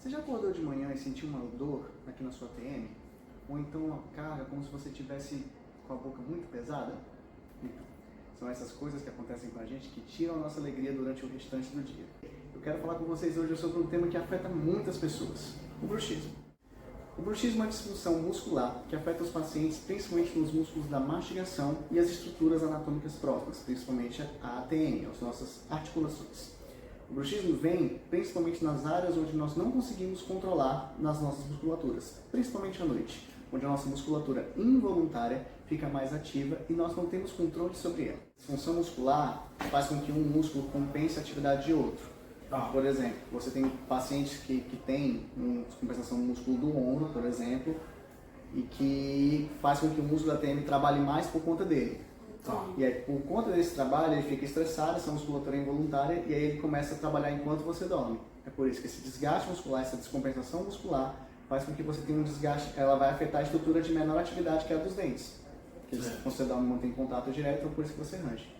Você já acordou de manhã e sentiu uma dor aqui na sua TM? Ou então uma carga como se você tivesse com a boca muito pesada? Então, são essas coisas que acontecem com a gente que tiram a nossa alegria durante o restante do dia. Eu quero falar com vocês hoje sobre um tema que afeta muitas pessoas, o bruxismo. O bruxismo é uma disfunção muscular que afeta os pacientes principalmente nos músculos da mastigação e as estruturas anatômicas próximas, principalmente a ATM, as nossas articulações. O bruxismo vem principalmente nas áreas onde nós não conseguimos controlar nas nossas musculaturas, principalmente à noite, onde a nossa musculatura involuntária fica mais ativa e nós não temos controle sobre ela. A disfunção muscular faz com que um músculo compense a atividade de outro. Por exemplo, você tem pacientes que têm uma descompensação do músculo do ombro, por exemplo, e que faz com que o músculo da TM trabalhe mais por conta dele. E aí, por conta desse trabalho, ele fica estressado, essa musculatura é involuntária, e aí ele começa a trabalhar enquanto você dorme. É por isso que esse desgaste muscular, essa descompensação muscular, faz com que você tenha um desgaste, ela vai afetar a estrutura de menor atividade, que é a dos dentes. Que quando você dorme, mantém contato direto, é por isso que você range.